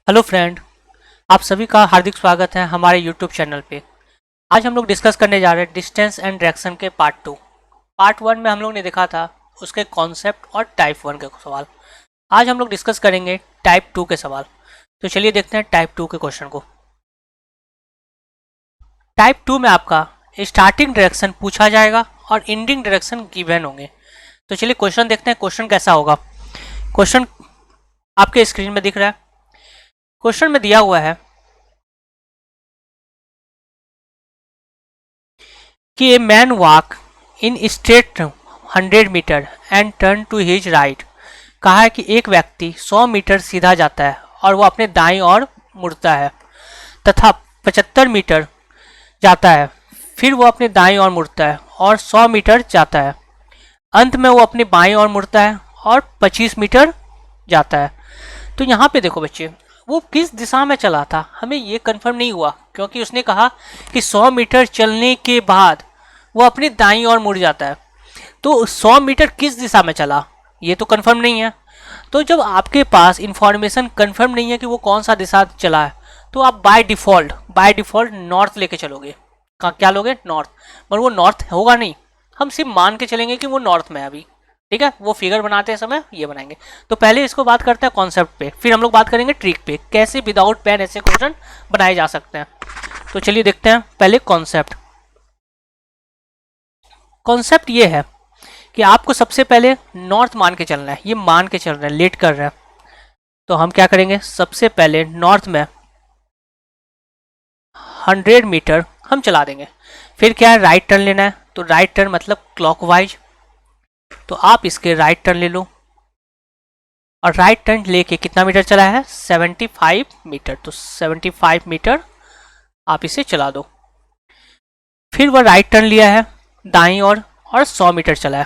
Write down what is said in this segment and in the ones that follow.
Hello friend, आप सभी का हार्दिक स्वागत है हमारे यूट्यूब चैनल पे। आज हम लोग डिस्कस करने जा रहे हैं डिस्टेंस एंड डायरेक्शन के पार्ट 2। पार्ट 1 में हम लोग ने देखा था उसके कॉन्सेप्ट और टाइप 1 के सवाल। आज हम लोग डिस्कस करेंगे टाइप 2 के सवाल। तो चलिए देखते हैं टाइप 2 के क्वेश्चन को। टाइप 2 में आपका स्टार्टिंग डायरेक्शन पूछा जाएगा और एंडिंग डायरेक्शन गिवन होंगे। तो चलिए क्वेश्चन देखते हैं क्वेश्चन कैसा होगा। क्वेश्चन आपके स्क्रीन में दिख रहा है। क्वेश्चन में दिया हुआ है कि a man walk in straight 100 metre and turn to his right. कहा है कि एक व्यक्ति 100 मीटर सीधा जाता है और वो अपने दाईं ओर मुड़ता है तथा 75 मीटर जाता है, फिर वो अपने दाईं ओर मुड़ता है और 100 मीटर जाता है। अंत में वो अपने बाईं ओर मुड़ता है और 25 मीटर जाता है। तो यहाँ पे देखो बच्चे, वो किस दिशा में चला था हमें ये कंफर्म नहीं हुआ, क्योंकि उसने कहा कि 100 मीटर चलने के बाद वो अपनी दाईं ओर मुड़ जाता है। तो 100 मीटर किस दिशा में चला ये तो कंफर्म नहीं है। तो जब आपके पास इंफॉर्मेशन कंफर्म नहीं है कि वो कौन सा दिशा चला है, तो आप बाय डिफॉल्ट नॉर्थ लेके चलोगे। क्या लोगे? नॉर्थ। पर वो नॉर्थ होगा नहीं, हम सिर्फ मान के चलेंगे कि वो नॉर्थ में है अभी। ठीक है, वो फिगर बनाते समय ये बनाएंगे। तो पहले इसको बात करते हैं कॉन्सेप्ट पे, फिर हम लोग बात करेंगे ट्रिक पे, कैसे विदाउट पेन ऐसे क्वेश्चन बनाए जा सकते हैं। तो चलिए देखते हैं पहले कॉन्सेप्ट। कॉन्सेप्ट ये है कि आपको सबसे पहले नॉर्थ मान के चलना है। ये मान के चल रहा है, लेट कर रहा है। तो हम क्या करेंगे, सबसे पहले नॉर्थ में 100 मीटर हम चला देंगे। फिर क्या है, राइट टर्न लेना है। तो राइट टर्न मतलब क्लॉकवाइज। तो आप इसके राइट टर्न ले लो और राइट टर्न लेके कितना मीटर चला है, 75 मीटर। तो 75 मीटर आप इसे चला दो। फिर वह राइट टर्न लिया है दाईं ओर और 100 मीटर चला है।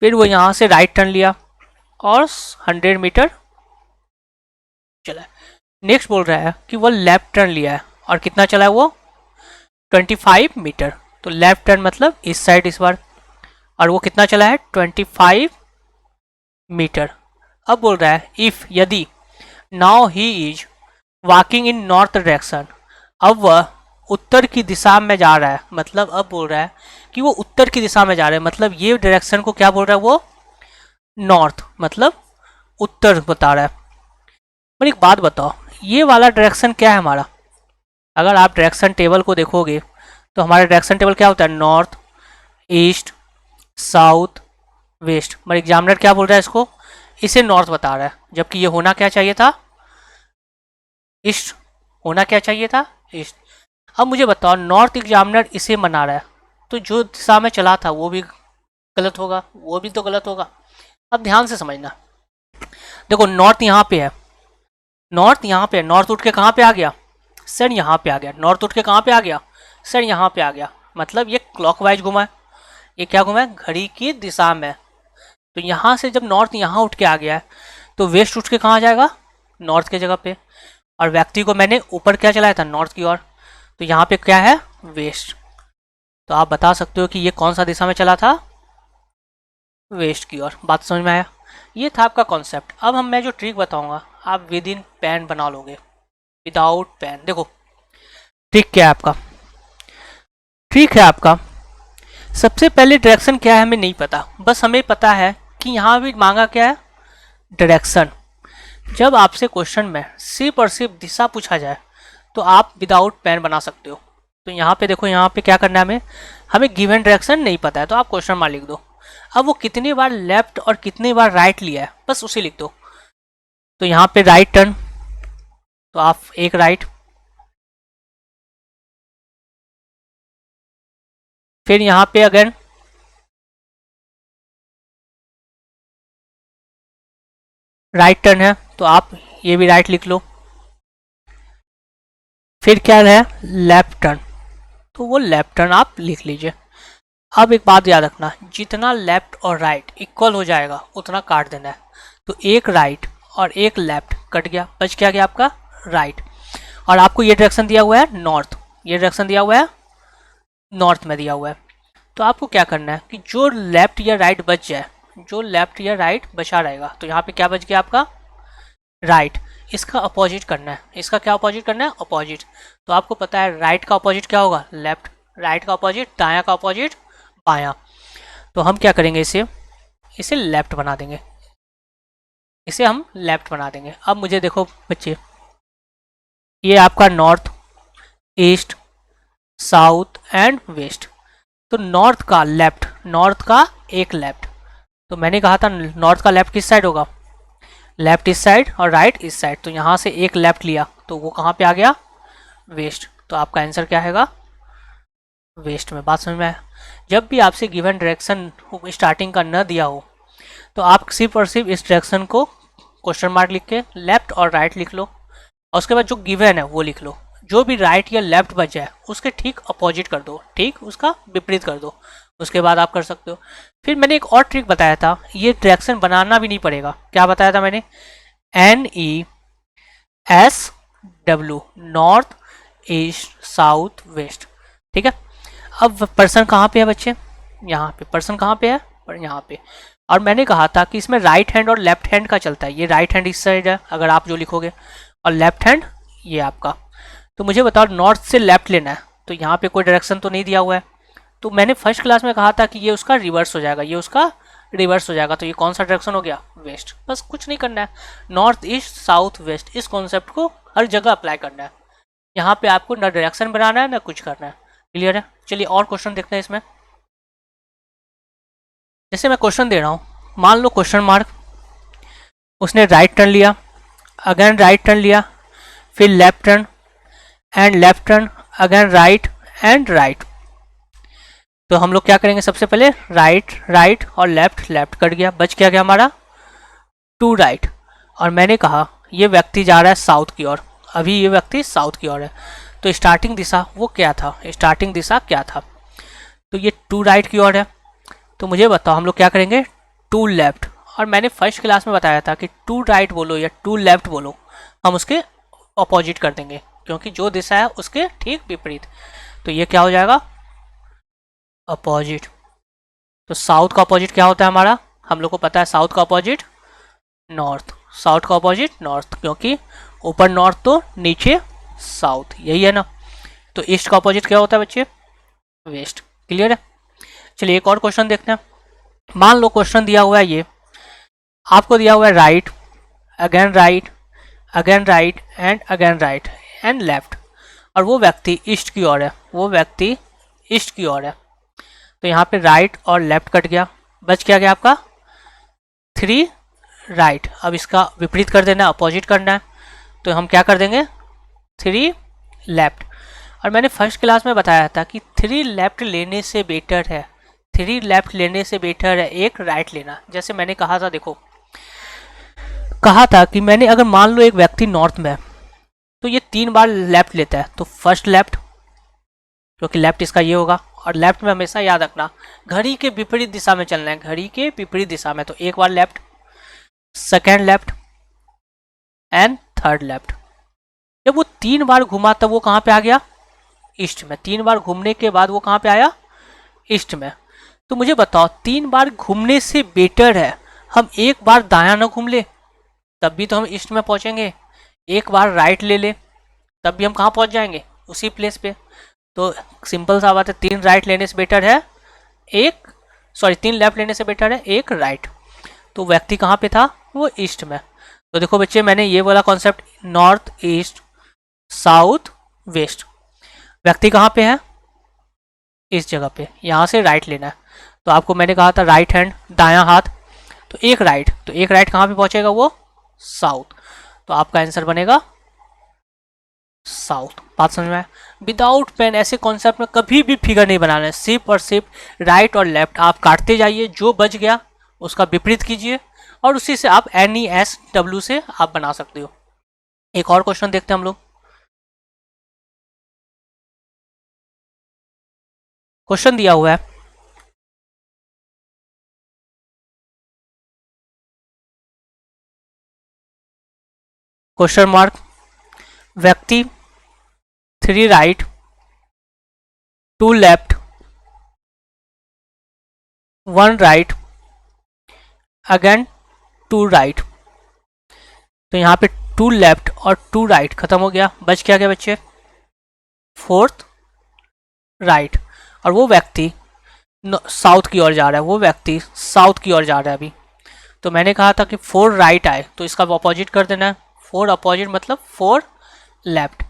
फिर वो यहाँ से राइट टर्न लिया और 100 मीटर चला है। नेक्स्ट बोल रहा है कि वो लेफ्ट टर्न लिया है और कितना चला है वो, 25 मीटर। तो लेफ्ट टर्न मतलब इस साइड इस बार, और वो कितना चला है, 25 मीटर। अब बोल रहा है इफ, यदि, now he is walking in north direction, अब वह उत्तर की दिशा में जा रहा है। मतलब अब बोल रहा है कि वो उत्तर की दिशा में जा रहा है, मतलब ये डायरेक्शन को क्या बोल रहा है वो, नॉर्थ, मतलब उत्तर बता रहा है। पर एक बात बताओ, ये वाला डायरेक्शन क्या है हमारा? अगर आप डायरेक्शन टेबल को देखोगे तो हमारा डायरेक्शन टेबल क्या होता है, नॉर्थ, ईस्ट, साउथ, वेस्ट। मगर एग्जामिनर क्या बोल रहा है इसको, इसे नॉर्थ बता रहा है, जबकि ये होना क्या चाहिए था, ईस्ट। होना क्या चाहिए था, ईस्ट। अब मुझे बताओ, नॉर्थ एग्जामिनर इसे मना रहा है, तो जो दिशा में चला था वो भी गलत होगा, वो भी तो गलत होगा। अब ध्यान से समझना, देखो नॉर्थ यहाँ पे है, नॉर्थ यहाँ पे, नॉर्थ उठ के कहाँ पे आ गया सर, यहाँ पे आ गया। नॉर्थ उठ के कहाँ पे आ गया सर, यहाँ पे आ गया। मतलब ये क्लॉकवाइज घुमा है। ये क्या घुमा है, घड़ी की दिशा में। तो यहाँ से जब नॉर्थ यहाँ उठ के आ गया है तो वेस्ट उठ के कहाँ जाएगा, नॉर्थ के जगह पे। और व्यक्ति को मैंने ऊपर क्या चलाया था, नॉर्थ की ओर। तो यहाँ पे क्या है, वेस्ट। तो आप बता सकते हो कि ये कौन सा दिशा में चला था, वेस्ट की ओर। बात समझ में आया? ये था आपका कॉन्सेप्ट। अब मैं जो ट्रिक बताऊंगा आप विद इन पेन बना लोगे, विदाउट पेन। देखो ट्रिक क्या है आपका, ट्रिक है आपका, सबसे पहले डायरेक्शन क्या है हमें नहीं पता, बस हमें पता है कि यहाँ भी मांगा क्या है, डायरेक्शन। जब आपसे क्वेश्चन में सिर्फ और सिर्फ दिशा पूछा जाए तो आप विदाउट पेन बना सकते हो। तो यहाँ पे देखो, यहाँ पे क्या करना है, हमें गिवन डायरेक्शन नहीं पता है तो आप क्वेश्चन मार्क लिख दो। अब वो कितनी बार लेफ्ट और कितनी बार राइट लिया है बस उसे लिख दो। तो यहाँ पे राइट टर्न, तो आप एक राइट, फिर यहाँ पे अगेन राइट टर्न है तो आप ये भी राइट लिख लो। फिर क्या है, लेफ्ट टर्न, तो वो लेफ्ट टर्न आप लिख लीजिए। अब एक बात याद रखना, जितना लेफ्ट और राइट इक्वल हो जाएगा उतना काट देना है। तो एक राइट और एक लेफ्ट कट गया, बच क्या गया आपका, राइट। और आपको ये डायरेक्शन दिया हुआ है नॉर्थ, ये डायरेक्शन दिया हुआ है नॉर्थ में दिया हुआ है। तो आपको क्या करना है कि जो लेफ्ट या राइट बच जाए, जो लेफ्ट या राइट बचा रहेगा, तो यहाँ पे क्या बच गया आपका, राइट। इसका अपोजिट करना है। इसका क्या अपोजिट करना है? अपोजिट। तो आपको पता है राइट का अपोजिट क्या होगा? लेफ्ट। राइट का अपोजिट, दायां का अपोजिट बायां। तो हम क्या करेंगे, इसे लेफ्ट बना देंगे। इसे हम लेफ्ट बना देंगे। अब मुझे देखो बच्चे, ये आपका north, east, south and west. तो नॉर्थ का लेफ्ट, नॉर्थ का एक लेफ्ट। तो मैंने कहा था नॉर्थ का लेफ्ट किस साइड होगा? लेफ्ट इस साइड और राइट इस साइड। तो यहाँ से एक लेफ्ट लिया तो वो कहाँ पे आ गया? वेस्ट। तो आपका आंसर क्या आएगा? वेस्ट में। बात समझ में आया? जब भी आपसे गिवन डायरेक्शन स्टार्टिंग का न दिया हो तो आप सिर्फ और सिर्फ इस डायरेक्शन को क्वेश्चन मार्क लिख के लेफ्ट और राइट लिख लो, और उसके बाद जो गिवन है वो लिख लो। जो भी राइट या लेफ्ट बचा है उसके ठीक अपोजिट कर दो, ठीक उसका विपरीत कर दो। उसके बाद आप कर सकते हो। फिर मैंने एक और ट्रिक बताया था, ये डायरेक्शन बनाना भी नहीं पड़ेगा। क्या बताया था मैंने? NESW, north, east, south, west. ठीक है। अब पर्सन कहाँ पे है बच्चे? यहाँ पे। पर्सन कहाँ पे है? और यहाँ पे। और मैंने कहा था कि इसमें राइट हैंड और लेफ्ट हैंड का चलता है। ये राइट हैंड इस साइड है अगर आप जो लिखोगे, और लेफ्ट हैंड ये आपका। तो मुझे बताओ नॉर्थ से लेफ्ट लेना है, तो यहाँ पे कोई डायरेक्शन तो नहीं दिया हुआ है। तो मैंने फर्स्ट क्लास में कहा था कि ये उसका रिवर्स हो जाएगा, ये उसका रिवर्स हो जाएगा। तो ये कौन सा डायरेक्शन हो गया? वेस्ट। बस कुछ नहीं करना है, नॉर्थ, ईस्ट, साउथ, वेस्ट इस कॉन्सेप्ट को हर जगह अप्लाई करना है। यहाँ पे आपको ना डायरेक्शन बनाना है ना कुछ करना है। क्लियर है? चलिए और क्वेश्चन देखते हैं इसमें। जैसे मैं क्वेश्चन दे रहा हूँ, मान लो क्वेश्चन मार्क, उसने राइट टर्न लिया, अगेन राइट टर्न लिया, फिर left turn and left turn, again right and right. तो हम लोग क्या करेंगे? सबसे पहले राइट राइट और लेफ्ट लेफ्ट कट गया, बच क्या गया हमारा? 2 राइट। और मैंने कहा ये व्यक्ति जा रहा है साउथ की ओर, अभी ये व्यक्ति साउथ की ओर है। तो स्टार्टिंग दिशा वो क्या था? स्टार्टिंग दिशा क्या था? तो ये 2 राइट की ओर है। तो मुझे बताओ हम लोग क्या करेंगे? 2 लेफ्ट। और मैंने फर्स्ट क्लास में बताया था कि 2 राइट बोलो या 2 लेफ्ट बोलो, हम उसके अपोजिट कर देंगे, क्योंकि जो दिशा है उसके ठीक विपरीत। तो ये क्या हो जाएगा? अपोजिट। तो साउथ का अपोजिट क्या होता है हमारा? हम लोग को पता है साउथ का अपोजिट नॉर्थ। साउथ का अपोजिट नॉर्थ, क्योंकि ऊपर नॉर्थ तो नीचे साउथ, यही है ना। तो ईस्ट का अपोजिट क्या होता है बच्चे? वेस्ट। क्लियर है? चलिए एक और क्वेश्चन देखते हैं। मान लो क्वेश्चन दिया हुआ है, ये आपको दिया हुआ है right, again right, again right and again right and left, और वो व्यक्ति ईस्ट की ओर है, वो व्यक्ति ईस्ट की ओर है। तो यहाँ पे राइट और लेफ्ट कट गया, बच क्या गया आपका? 3 राइट। अब इसका विपरीत कर देना है, अपोजिट करना है। तो हम क्या कर देंगे? 3 लेफ्ट। और मैंने फर्स्ट क्लास में बताया था कि 3 लेफ्ट लेने से बेटर है, 3 लेफ्ट लेने से बेटर है एक राइट लेना। जैसे मैंने कहा था, देखो कहा था कि मैंने अगर मान लो एक व्यक्ति नॉर्थ में है तो ये 3 बार लेफ्ट लेता है। तो फर्स्ट लेफ्ट, क्योंकि लेफ्ट इसका ये होगा, और लेफ्ट में हमेशा याद रखना घड़ी के विपरीत दिशा में चलना है, घड़ी के विपरीत दिशा में। तो एक बार left, second left and third left. जब वो 3 बार घुमा तब वो कहाँ पे आ गया? ईस्ट में। 3 बार घूमने के बाद वो कहाँ पे आया? ईस्ट में। तो मुझे बताओ 3 बार घूमने से बेटर है हम एक बार दायां ना घूम ले, तब भी तो हम ईस्ट में पहुंचेंगे। एक बार राइट ले ले तब भी हम कहाँ पहुंच जाएंगे? उसी प्लेस पे। तो सिंपल सा बात है, 3 राइट लेने से बेटर है एक, सॉरी 3 लेफ्ट लेने से बेटर है एक राइट। तो व्यक्ति कहाँ पे था? वो ईस्ट में। तो देखो बच्चे, मैंने ये वाला concept north, east, south, west, व्यक्ति कहाँ पे है? इस जगह पे। यहाँ से राइट लेना है। तो आपको मैंने कहा था राइट हैंड, दायां हाथ, तो एक राइट, तो एक राइट कहाँ पे पहुंचेगा? वो साउथ। तो आपका आंसर बनेगा साउथ। बात समझ में आया? विदाउट पेन ऐसे कॉन्सेप्ट में कभी भी फिगर नहीं बनाना है, सिर्फ और सिर्फ राइट और लेफ्ट आप काटते जाइए, जो बच गया उसका विपरीत कीजिए, और उसी से आप NESW से आप बना सकते हो। एक और क्वेश्चन देखते हैं हम लोग। क्वेश्चन दिया हुआ है, क्वेश्चन मार्क, व्यक्ति 3 right, 2 left, 1 right, again 2 right. तो यहाँ पे टू लेफ्ट और टू राइट खत्म हो गया, बच क्या गया बच्चे, फोर्थ राइट। और वो व्यक्ति साउथ की ओर जा रहा है, वो व्यक्ति साउथ की ओर जा रहा है अभी। तो मैंने कहा था कि 4 राइट आए तो इसका अपोजिट कर देना है, 4 अपोजिट मतलब 4 लेफ्ट।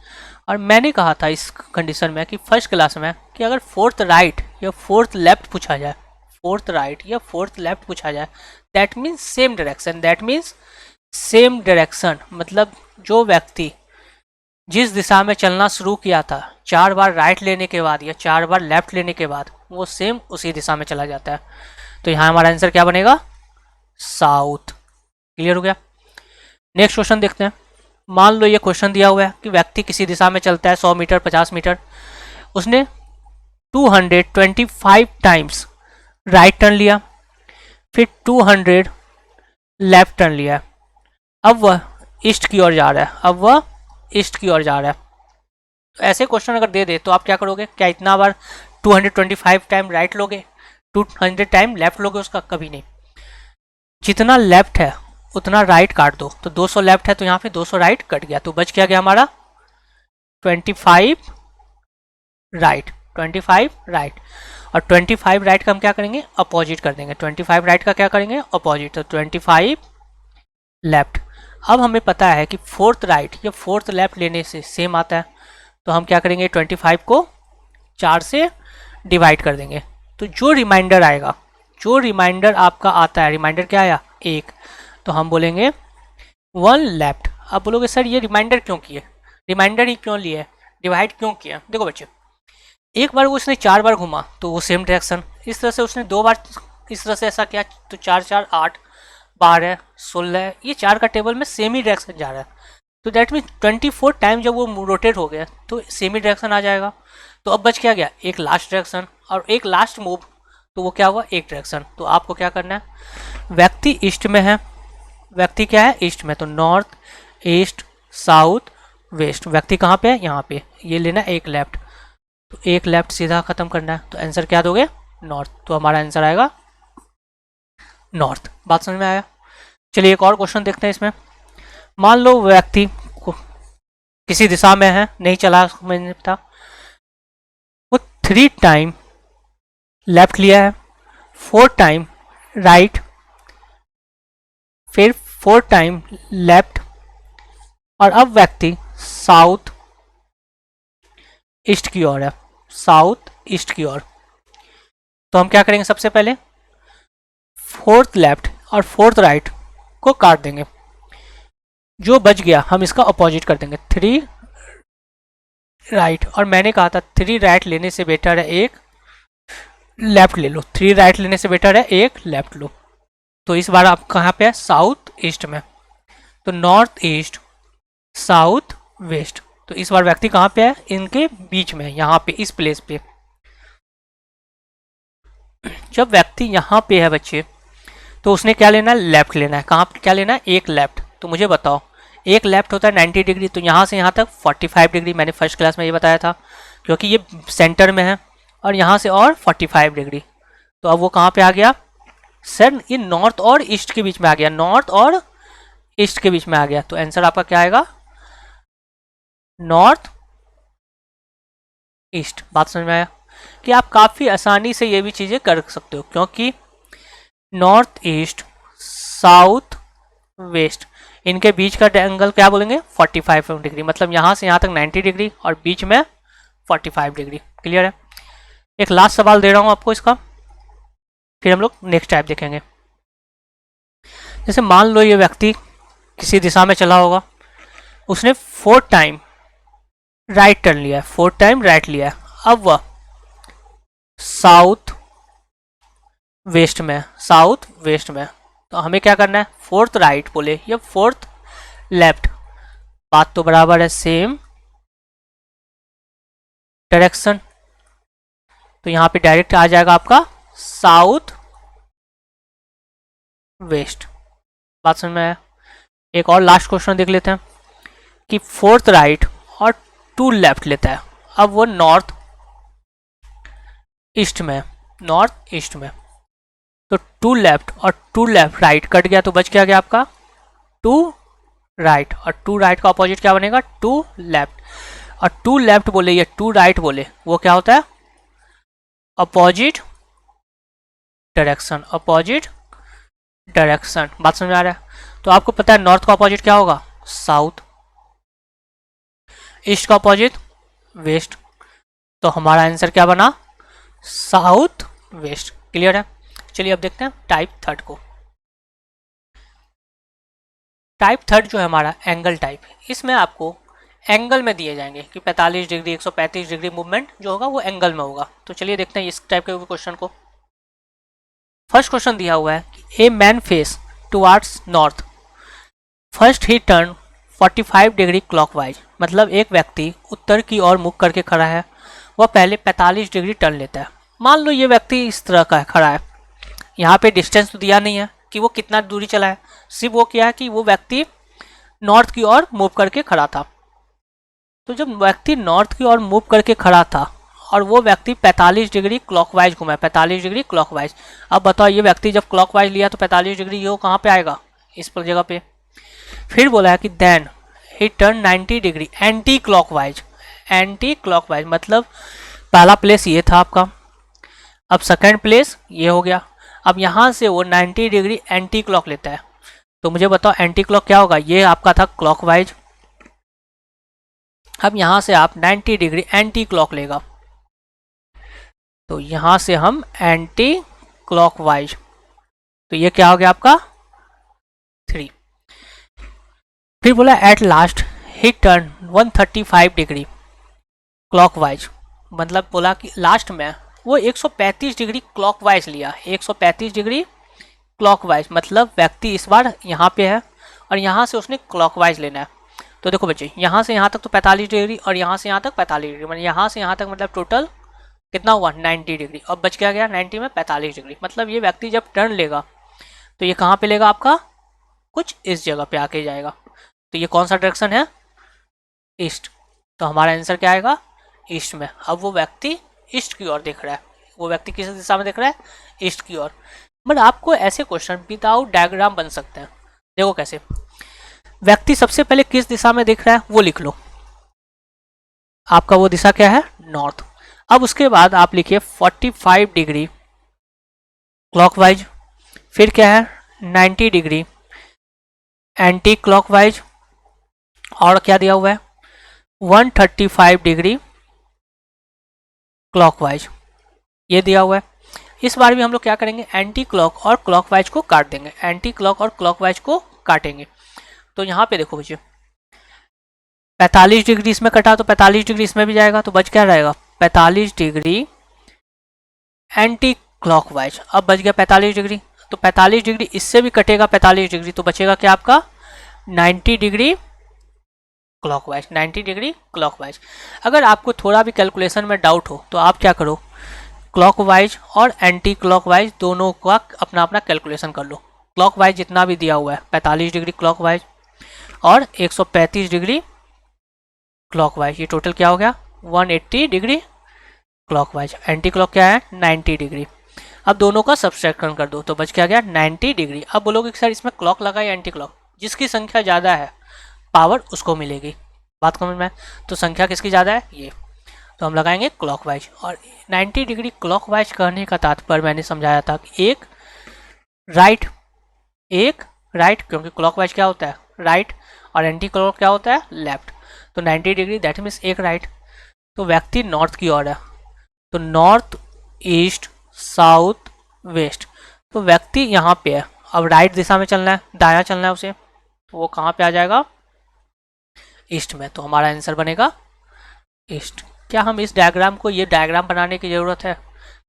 और मैंने कहा था इस कंडीशन में कि फर्स्ट क्लास में कि अगर फोर्थ राइट या फोर्थ लेफ्ट पूछा जाए, फोर्थ राइट या फोर्थ लेफ्ट पूछा जाए, that means same direction, that means same direction मतलब जो व्यक्ति जिस दिशा में चलना शुरू किया था 4 बार राइट लेने के बाद या 4 बार लेफ्ट लेने के बाद वो सेम उसी दिशा में चला जाता है। तो यहाँ हमारा आंसर क्या बनेगा, साउथ। क्लियर हो गया। नेक्स्ट क्वेश्चन देखते हैं। मान लो ये क्वेश्चन दिया हुआ है कि व्यक्ति किसी दिशा में चलता है 100 मीटर 50 मीटर, उसने 225 टाइम्स राइट टर्न लिया, फिर 200 लेफ्ट टर्न लिया, अब वह ईस्ट की ओर जा रहा है, अब वह ईस्ट की ओर जा रहा है। तो ऐसे क्वेश्चन अगर दे दे तो आप क्या करोगे, क्या इतना बार 225 टाइम राइट लोगे, 200 टाइम लेफ्ट लोगे उसका, कभी नहीं। जितना लेफ्ट है उतना राइट काट दो, तो 200 लेफ्ट है तो यहाँ पे 200 राइट कट गया, तो बच क्या गया हमारा 25 राइट, 25 राइट। और 25 राइट का हम क्या करेंगे, अपोजिट कर देंगे, 25 राइट का क्या करेंगे, अपोजिट, तो 25 लेफ्ट। अब हमें पता है कि फोर्थ राइट या फोर्थ लेफ्ट लेने से सेम आता है, तो हम क्या करेंगे 25 को 4 से डिवाइड कर देंगे, तो जो रिमाइंडर आएगा, जो रिमाइंडर आपका आता है, रिमाइंडर क्या आया 1, तो हम बोलेंगे 1 लेफ्ट। अब बोलोगे सर ये रिमाइंडर क्यों किए, रिमाइंडर ही क्यों लिए, डिवाइड क्यों किया। देखो बच्चे, एक बार वो उसने 4 बार घुमा तो वो सेम डायरेक्शन, इस तरह से उसने 2 बार इस तरह से ऐसा किया तो 4 4 8 12 16, ये 4 का टेबल में सेम ही डायरेक्शन जा रहा है, तो दैट मीन 24 टाइम जब वो रोटेट हो गया तो सेम ही डायरेक्शन आ जाएगा। तो अब बच क्या गया, एक लास्ट डायरेक्शन और एक लास्ट मूव, तो वो क्या हुआ, एक डायरेक्शन। तो आपको क्या करना है, व्यक्ति ईस्ट में है, व्यक्ति क्या है ईस्ट में, तो नॉर्थ ईस्ट साउथ वेस्ट। व्यक्ति कहाँ पे है, यहाँ पे, ये लेना एक लेफ्ट, तो एक लेफ्ट सीधा खत्म करना है, तो आंसर क्या दोगे, नॉर्थ। तो हमारा आंसर आएगा नॉर्थ। बात समझ में आया। चलिए एक और क्वेश्चन देखते हैं इसमें। मान लो व्यक्ति किसी दिशा में है, नहीं चला मैंने था, वो 3 टाइम लेफ्ट लिया है, 4 टाइम राइट, फिर 4 टाइम लेफ्ट, और अब व्यक्ति साउथ ईस्ट की ओर है, साउथ ईस्ट की ओर। तो हम क्या करेंगे, सबसे पहले फोर्थ लेफ्ट और फोर्थ राइट को काट देंगे, जो बच गया हम इसका अपोजिट कर देंगे, 3 राइट। और मैंने कहा था 3 राइट लेने से बेटर है एक लेफ्ट ले लो, 3 राइट लेने से बेटर है एक लेफ्ट लो। तो इस बार आप कहाँ पे है, साउथ ईस्ट में, तो नॉर्थ ईस्ट साउथ वेस्ट। तो इस बार व्यक्ति कहाँ पे है, इनके बीच में, यहाँ पे इस प्लेस पे। जब व्यक्ति यहाँ पे है बच्चे, तो उसने क्या लेना है, लेफ्ट लेना है। कहाँ क्या लेना है, एक लेफ्ट। तो मुझे बताओ, एक लेफ्ट होता है 90 डिग्री, तो यहाँ से यहाँ तक 45 डिग्री, मैंने फर्स्ट क्लास में ये बताया था, क्योंकि ये सेंटर में है, और यहाँ से और 45 डिग्री। तो अब वो कहाँ पे आ गया सर, ये नॉर्थ और ईस्ट के बीच में आ गया, नॉर्थ और ईस्ट के बीच में आ गया। तो आंसर आपका क्या आएगा, नॉर्थ ईस्ट। बात समझ में आया कि आप काफ़ी आसानी से ये भी चीज़ें कर सकते हो, क्योंकि नॉर्थ ईस्ट साउथ वेस्ट इनके बीच का एंगल क्या बोलेंगे, 45 डिग्री, मतलब यहाँ से यहाँ तक 90 डिग्री और बीच में 45 डिग्री। क्लियर है। एक लास्ट सवाल दे रहा हूँ आपको इसका, फिर हम लोग नेक्स्ट टाइप देखेंगे। जैसे मान लो ये व्यक्ति किसी दिशा में चला होगा, उसने 4 टाइम राइट टर्न लिया है, 4 टाइम राइट लिया है, अब वह साउथ वेस्ट में, साउथ वेस्ट में। तो हमें क्या करना है, फोर्थ राइट बोले या फोर्थ लेफ्ट, बात तो बराबर है, सेम डायरेक्शन। तो यहाँ पे डायरेक्ट आ जाएगा आपका साउथ वेस्ट। बात समझ में आया। एक और लास्ट क्वेश्चन देख लेते हैं कि फोर्थ राइट और 2 लेफ्ट लेता है, अब वो नॉर्थ ईस्ट में, नॉर्थ ईस्ट में। तो 2 लेफ्ट और 2 लेफ्ट राइट कट गया, तो बच क्या गया आपका 2 राइट, और टू राइट का अपोजिट क्या बनेगा? To left. और टू लेफ्ट बोले या टू राइट बोले वो क्या होता है? Opposite direction, opposite direction. बात समझ में आ रहा है? तो आपको पता है नॉर्थ का अपोजिट क्या होगा? साउथ। ईस्ट का अपोजिट वेस्ट। तो हमारा आंसर क्या बना? South west. क्लियर है? चलिए अब देखते हैं टाइप थर्ड को। टाइप थर्ड जो है हमारा एंगल टाइप, इसमें आपको एंगल में दिए जाएंगे कि 45 डिग्री 135 डिग्री मूवमेंट जो होगा वो एंगल में होगा। तो चलिए देखते हैं इस टाइप के क्वेश्चन को। फर्स्ट क्वेश्चन दिया हुआ है कि a man face towards north, first he turn 45 degree clockwise, मतलब एक व्यक्ति उत्तर की ओर मुख करके खड़ा है, वह पहले 45 डिग्री टर्न लेता है। मान लो ये व्यक्ति इस तरह का खड़ा है, यहाँ पे डिस्टेंस तो दिया नहीं है कि वो कितना दूरी चला है, सिर्फ वो क्या है कि वो व्यक्ति नॉर्थ की ओर मूव करके खड़ा था। तो जब व्यक्ति नॉर्थ की ओर मूव करके खड़ा था और वो व्यक्ति 45 डिग्री क्लॉकवाइज घुमा, 45 डिग्री क्लॉकवाइज। अब बताओ ये व्यक्ति जब क्लॉकवाइज लिया तो 45 डिग्री ये कहाँ पे आएगा? इस पर जगह पे। फिर बोला है कि देन ही turn 90 degree anticlockwise. Anticlockwise मतलब पहला प्लेस ये था आपका, अब सेकंड प्लेस ये हो गया, अब यहाँ से वो 90 डिग्री एंटी क्लॉक लेता है। तो मुझे बताओ एंटी क्लॉक क्या होगा? ये आपका था क्लॉकवाइज, अब यहाँ से आप 90 डिग्री एंटी क्लॉक लेगा, तो यहाँ से हम एंटी क्लॉकवाइज, तो ये क्या हो गया आपका? 3। फिर बोला at last he turn 135 degree clockwise, मतलब बोला कि लास्ट में वो 135 डिग्री क्लॉकवाइज लिया। 135 डिग्री क्लॉकवाइज मतलब व्यक्ति इस बार यहाँ पे है और यहाँ से उसने क्लॉकवाइज लेना है। तो देखो बच्चे, यहाँ से यहाँ तक तो 45 डिग्री और यहाँ से यहाँ तक 45 डिग्री, मतलब यहाँ से यहाँ तक मतलब टोटल कितना हुआ? 90 डिग्री। अब बच क्या गया? 90 में 45 डिग्री, मतलब ये व्यक्ति जब टर्न लेगा तो ये कहाँ पे लेगा आपका? कुछ इस जगह पे आके जाएगा। तो ये कौन सा डायरेक्शन है? ईस्ट। तो हमारा आंसर क्या आएगा? ईस्ट में। अब वो व्यक्ति ईस्ट की ओर देख रहा है, वो व्यक्ति किस दिशा में देख रहा है? ईस्ट की ओर। बट आपको ऐसे क्वेश्चन विदाउट डायग्राम बन सकते हैं। देखो कैसे, व्यक्ति सबसे पहले किस दिशा में देख रहा है वो लिख लो, आपका वो दिशा क्या है? नॉर्थ। अब उसके बाद आप लिखिए 45 डिग्री क्लॉकवाइज, फिर क्या है? 90 डिग्री एंटी क्लॉकवाइज, और क्या दिया हुआ है? 135 डिग्री क्लॉकवाइज, ये दिया हुआ है। इस बार भी हम लोग क्या करेंगे? एंटी क्लॉक और क्लॉकवाइज को काट देंगे, एंटी क्लॉक और क्लॉकवाइज को काटेंगे। तो यहाँ पे देखो बच्चे, 45 डिग्री इसमें कटा तो 45 डिग्री इसमें भी जाएगा, तो बच क्या रहेगा? 45 डिग्री एंटी क्लॉकवाइज। अब बच गया 45 डिग्री, तो 45 डिग्री इससे भी कटेगा 45 डिग्री, तो बचेगा क्या आपका? 90 डिग्री क्लॉकवाइज। 90 degree clockwise. अगर आपको थोड़ा भी कैलकुलेशन में डाउट हो तो आप क्या करो, क्लॉकवाइज और एंटी क्लॉकवाइज दोनों का अपना अपना कैलकुलेशन कर लो। क्लॉकवाइज जितना भी दिया हुआ है 45 डिग्री क्लॉकवाइज और 135 डिग्री क्लॉकवाइज, ये टोटल क्या हो गया? 180 डिग्री क्लॉकवाइज। एंटी क्लॉक क्या है? 90 डिग्री। अब दोनों का सब्सट्रैक्शन कर दो तो बच क्या गया? 90 डिग्री। अब बोलोगे कि सर इसमें क्लॉक लगा या एंटी क्लॉक? जिसकी संख्या ज़्यादा है पावर उसको मिलेगी। बात समझ में? तो संख्या किसकी ज़्यादा है? ये, तो हम लगाएंगे क्लॉकवाइज। और 90 डिग्री क्लॉकवाइज करने का तात्पर्य मैंने समझाया था कि एक राइट, क्योंकि क्लॉकवाइज क्या होता है? राइट, और एंटी क्लॉक क्या होता है? लेफ्ट। तो 90 डिग्री दैट मीन्स एक राइट। तो व्यक्ति नॉर्थ की ओर है, तो नॉर्थ, ईस्ट, साउथ, वेस्ट, तो व्यक्ति यहाँ पे है। अब राइट दिशा में चलना है, दायां चलना है उसे, तो वो कहाँ पे आ जाएगा? ईस्ट में। तो हमारा आंसर बनेगा ईस्ट। क्या हम इस डायग्राम को, ये डायग्राम बनाने की ज़रूरत है?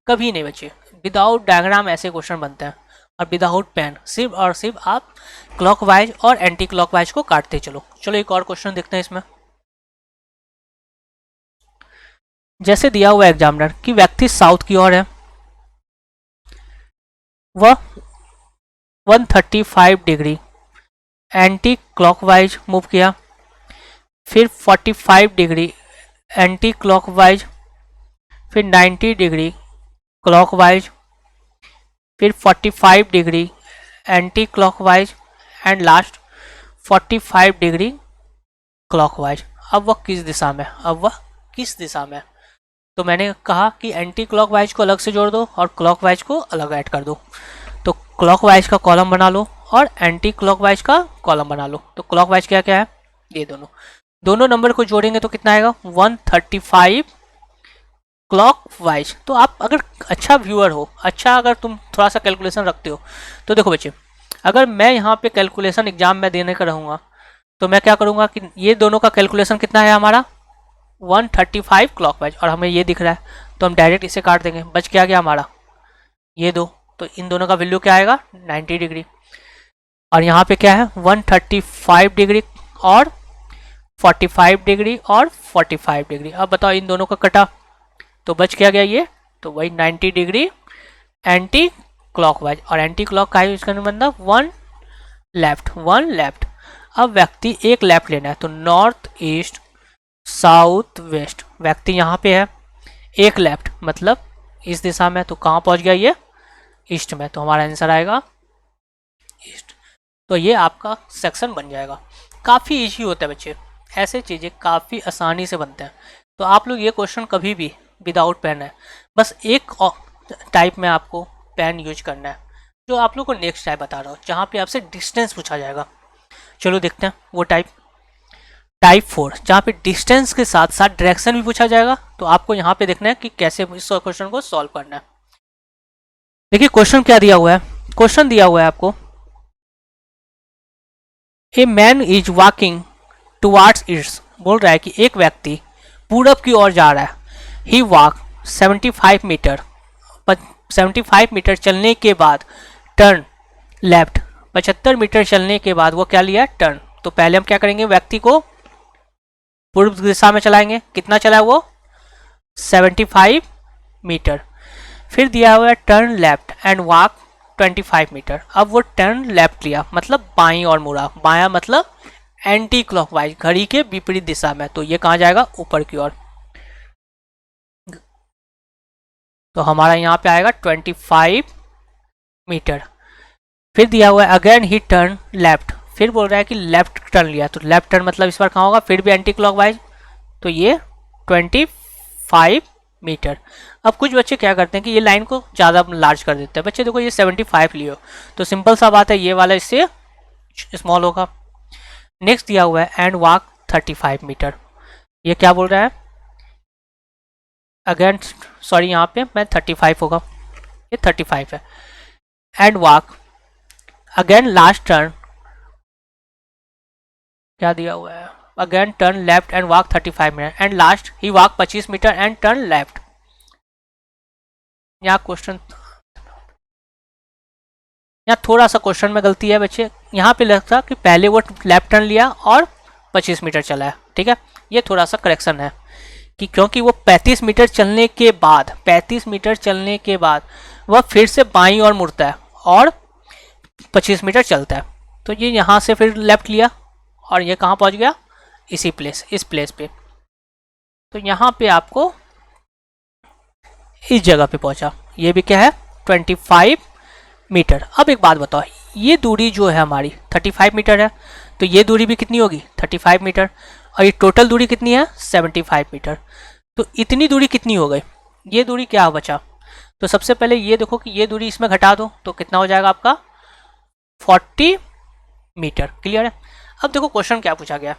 कभी नहीं बच्चे, विदाउट डायग्राम ऐसे क्वेश्चन बनते हैं, और विदाउट पेन सिर्फ और सिर्फ आप क्लॉकवाइज और एंटी क्लॉकवाइज को काटते चलो। चलो एक और क्वेश्चन देखते हैं इसमें। जैसे दिया हुआ एग्जामिनर कि व्यक्ति साउथ की ओर है, वह 135 डिग्री एंटी क्लॉकवाइज मूव किया, फिर 45 डिग्री एंटी क्लॉकवाइज, फिर 90 डिग्री क्लॉकवाइज, फिर 45 degree anti clockwise, and last 45 degree clockwise. अब वह किस दिशा में, अब वह किस दिशा में। तो मैंने कहा कि एंटी क्लॉकवाइज को अलग से जोड़ दो और क्लॉकवाइज को अलग ऐड कर दो। तो क्लॉकवाइज का कॉलम बना लो और एंटी क्लॉकवाइज का कॉलम बना लो। तो क्लॉकवाइज क्या क्या है, ये दोनों नंबर को जोड़ेंगे तो कितना आएगा 135 क्लॉकवाइज। तो आप अगर अच्छा व्यूअर हो, अच्छा अगर तुम थोड़ा सा कैलकुलेशन रखते हो, तो देखो बच्चे, अगर मैं यहाँ पे कैलकुलेशन एग्जाम में देने का रहूँगा तो मैं क्या करूँगा कि ये दोनों का कैलकुलेशन कितना है हमारा 135 क्लॉकवाइज, और हमें ये दिख रहा है तो हम डायरेक्ट इसे काट देंगे। बच क्या गया हमारा ये दो, तो इन दोनों का वैल्यू क्या आएगा 90 डिग्री। और यहाँ पे क्या है 135 डिग्री और 45 डिग्री और 45 डिग्री। अब बताओ इन दोनों का कटा तो बच क्या गया ये, तो वही 90 डिग्री एंटी क्लॉकवाइज। और एंटी क्लॉक का यूज करने मतलब वन लेफ्ट। अब व्यक्ति एक लेफ्ट लेना है तो नॉर्थ ईस्ट साउथ वेस्ट, व्यक्ति यहाँ पे है, एक लेफ्ट मतलब इस दिशा में, तो कहाँ पहुँच गया ये ईस्ट में। तो हमारा आंसर आएगा ईस्ट। तो ये आपका सेक्शन बन जाएगा। काफ़ी इजी होता है बच्चे, ऐसे चीज़ें काफ़ी आसानी से बनते हैं। तो आप लोग ये क्वेश्चन कभी भी विदाउट पेन है, बस एक टाइप में आपको पेन यूज करना है, जो आप लोग को नेक्स्ट टाइप बता रहा हूँ, जहाँ पे आपसे डिस्टेंस पूछा जाएगा। चलो देखते हैं वो टाइप 4, जहाँ पे डिस्टेंस के साथ साथ डायरेक्शन भी पूछा जाएगा। तो आपको यहाँ पे देखना है कि कैसे इस क्वेश्चन को सॉल्व करना है। देखिए क्वेश्चन क्या दिया हुआ है, क्वेश्चन दिया हुआ है आपको, a man is walking towards east, बोल रहा है कि एक व्यक्ति पूरब की ओर जा रहा है। ही वॉक 75 मीटर, 75 मीटर चलने के बाद टर्न लेफ्ट, 75 मीटर चलने के बाद वो क्या लिया टर्न। तो पहले हम क्या करेंगे, व्यक्ति को पूर्व दिशा में चलाएंगे। कितना चला है वो 75 मीटर। फिर दिया हुआ है turn left and walk 25 metre. अब वो टर्न लेफ्ट लिया मतलब बाईं और मुड़ा, बायां मतलब एंटी क्लॉकवाइज, घड़ी के विपरीत दिशा में। तो ये कहाँ जाएगा ऊपर की ओर। तो हमारा यहाँ पे आएगा 25 मीटर। फिर दिया हुआ है अगेन ही टर्न लेफ्ट, फिर बोल रहा है कि लेफ्ट टर्न लिया, तो लेफ्ट टर्न मतलब इस बार कहाँ होगा फिर भी एंटी क्लॉकवाइज, तो ये 25 मीटर। अब कुछ बच्चे क्या करते हैं कि ये लाइन को ज़्यादा लार्ज कर देते हैं। बच्चे देखो ये 75 लियो, तो सिंपल सा बात है ये वाला इससे स्मॉल होगा। नेक्स्ट दिया हुआ है एंड वॉक 35 मीटर, ये क्या बोल रहा है अगेन, सॉरी यहाँ पे मैं 35 होगा, ये 35 है। And walk again last turn, क्या दिया हुआ है again turn left and walk 35 metre and last ही walk 25 metre and turn left. यहाँ क्वेश्चन, यहाँ थोड़ा सा क्वेश्चन में गलती है बच्चे, यहाँ पे लगता कि पहले वो लेफ्ट टर्न लिया और 25 मीटर चला है, ठीक है, ये थोड़ा सा करेक्शन है कि क्योंकि वो 35 मीटर चलने के बाद, 35 मीटर चलने के बाद वह फिर से बाईं ओर मुड़ता है और 25 मीटर चलता है। तो ये यहाँ से फिर लेफ्ट लिया और ये कहाँ पहुँच गया इसी प्लेस, इस प्लेस पे। तो यहाँ पे आपको इस जगह पे पहुँचा, ये भी क्या है 25 मीटर। अब एक बात बताओ, ये दूरी जो है हमारी 35 मीटर है, तो ये दूरी भी कितनी होगी 35 मीटर, और ये टोटल दूरी कितनी है 75 मीटर। तो इतनी दूरी कितनी हो गई, ये दूरी क्या बचा। तो सबसे पहले ये देखो कि ये दूरी इसमें घटा दो तो कितना हो जाएगा आपका 40 मीटर। क्लियर है। अब देखो क्वेश्चन क्या पूछा गया,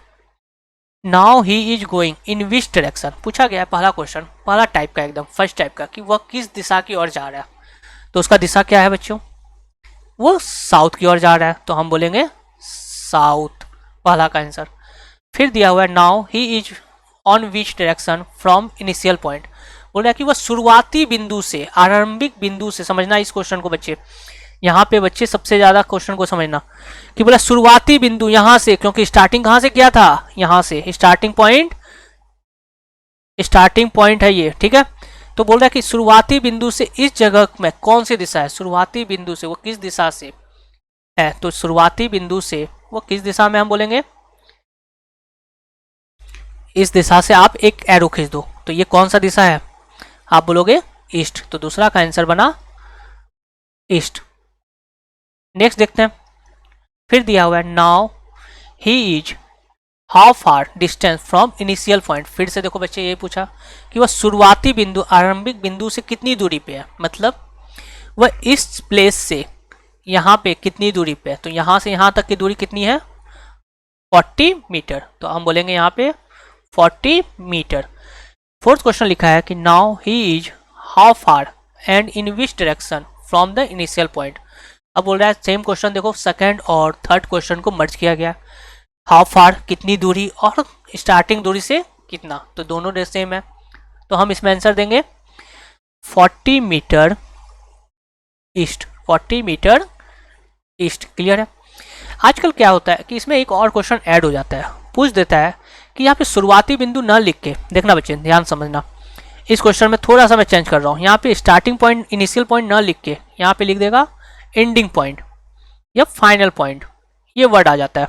now he is going in which direction पूछा गया है। पहला क्वेश्चन, पहला टाइप का एकदम फर्स्ट टाइप का, कि वह किस दिशा की ओर जा रहा है। तो उसका दिशा क्या है बच्चों, वो साउथ की ओर जा रहा है, तो हम बोलेंगे साउथ, पहला का आंसर। फिर दिया हुआ है now he is on which direction from initial point, बोल रहा है कि वह शुरुआती बिंदु से, आरंभिक बिंदु से, समझना इस क्वेश्चन को बच्चे, यहाँ पे बच्चे सबसे ज्यादा क्वेश्चन को समझना कि बोला शुरुआती बिंदु यहाँ से, क्योंकि स्टार्टिंग कहाँ से किया था, यहाँ से स्टार्टिंग पॉइंट है ये, ठीक है। तो बोल रहा है कि शुरुआती बिंदु से इस जगह में कौन सी दिशा है, शुरुआती बिंदु से वो किस दिशा से है। तो शुरुआती बिंदु से वो किस दिशा में, हम बोलेंगे इस दिशा से आप एक एरो खींच दो, तो ये कौन सा दिशा है, आप बोलोगे ईस्ट। तो दूसरा का आंसर बना ईस्ट। नेक्स्ट देखते हैं, फिर दिया हुआ है now he is how far distance from initial point. फिर से देखो बच्चे ये पूछा कि वह शुरुआती बिंदु आरंभिक बिंदु से कितनी दूरी पे है, मतलब वह इस प्लेस से यहाँ पे कितनी दूरी पे है। तो यहाँ से यहाँ तक की दूरी कितनी है, 40 मीटर। तो हम बोलेंगे यहाँ पे 40 मीटर। फोर्थ क्वेश्चन लिखा है कि now he is how far and in which direction from the initial point. अब बोल रहा है सेम क्वेश्चन, देखो सेकंड और थर्ड क्वेश्चन को मर्ज किया गया। हाउ फार कितनी दूरी और स्टार्टिंग दूरी से कितना, तो दोनों सेम है। तो हम इसमें आंसर देंगे 40 metre east, 40 metre east. Clear है। आजकल क्या होता है कि इसमें एक और क्वेश्चन ऐड हो जाता है, पूछ देता है कि यहाँ पे शुरुआती बिंदु न लिख के, देखना बच्चे ध्यान समझना, इस क्वेश्चन में थोड़ा सा मैं चेंज कर रहा हूँ। यहाँ पे स्टार्टिंग पॉइंट इनिशियल पॉइंट न लिख के यहाँ पे लिख देगा एंडिंग पॉइंट या फाइनल पॉइंट, ये वर्ड आ जाता है,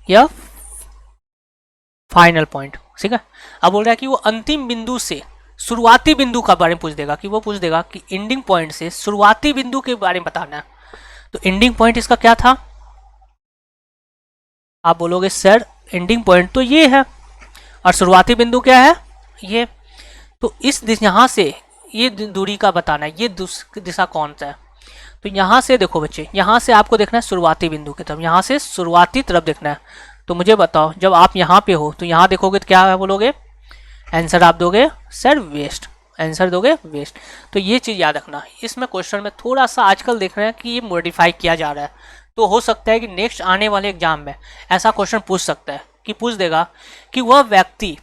या फाइनल पॉइंट। ठीक है। अब बोल रहा है कि वो अंतिम बिंदु से शुरुआती बिंदु का बारे में पूछ देगा, कि वो पूछ देगा कि एंडिंग पॉइंट से शुरुआती बिंदु के बारे में बताना है। तो एंडिंग पॉइंट इसका क्या था, आप बोलोगे सर एंडिंग पॉइंट तो ये है और शुरुआती बिंदु क्या है, ये। तो इस यहाँ से ये दूरी का बताना है, ये दिशा कौन सा है। तो यहाँ से देखो बच्चे, यहाँ से आपको देखना है शुरुआती बिंदु की तरफ, यहाँ से शुरुआती तरफ देखना है। तो मुझे बताओ जब आप यहाँ पे हो तो यहाँ देखोगे तो क्या बोलोगे, आंसर आप दोगे सर वेस्ट, आंसर दोगे वेस्ट। तो ये चीज़ याद रखना। इसमें क्वेश्चन में थोड़ा सा आजकल देख रहे हैं कि ये मॉडिफाई किया जा रहा है, तो हो सकता है कि नेक्स्ट आने वाले एग्जाम में ऐसा क्वेश्चन पूछ सकता है कि पूछ देगा कि वह व्यक्ति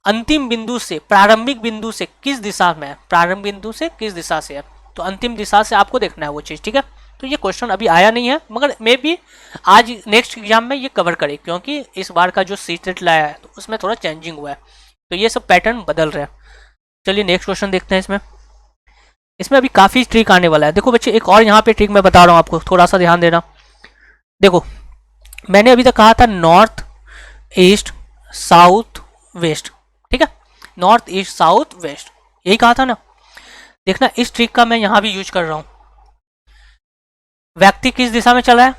अंतिम बिंदु से प्रारंभिक बिंदु से किस दिशा में है, प्रारंभिक बिंदु से किस दिशा से है। तो अंतिम दिशा से आपको देखना है वो चीज़। ठीक है। तो ये क्वेश्चन अभी आया नहीं है, मगर मे भी आज नेक्स्ट एग्जाम में ये कवर करे, क्योंकि इस बार का जो सीटेट लाया है तो उसमें थोड़ा चेंजिंग हुआ है, तो ये सब पैटर्न बदल रहे हैं। चलिए नेक्स्ट क्वेश्चन देखते हैं। इसमें अभी काफ़ी ट्रिक आने वाला है। देखो बच्चे एक और यहाँ पे ट्रिक मैं बता रहा हूँ आपको, थोड़ा सा ध्यान देना। देखो मैंने अभी तक कहा था नॉर्थ ईस्ट साउथ वेस्ट, ठीक है, नॉर्थ ईस्ट साउथ वेस्ट, यही कहा था ना। देखना इस ट्रिक का मैं यहाँ भी यूज कर रहा हूँ। व्यक्ति किस दिशा में चला है,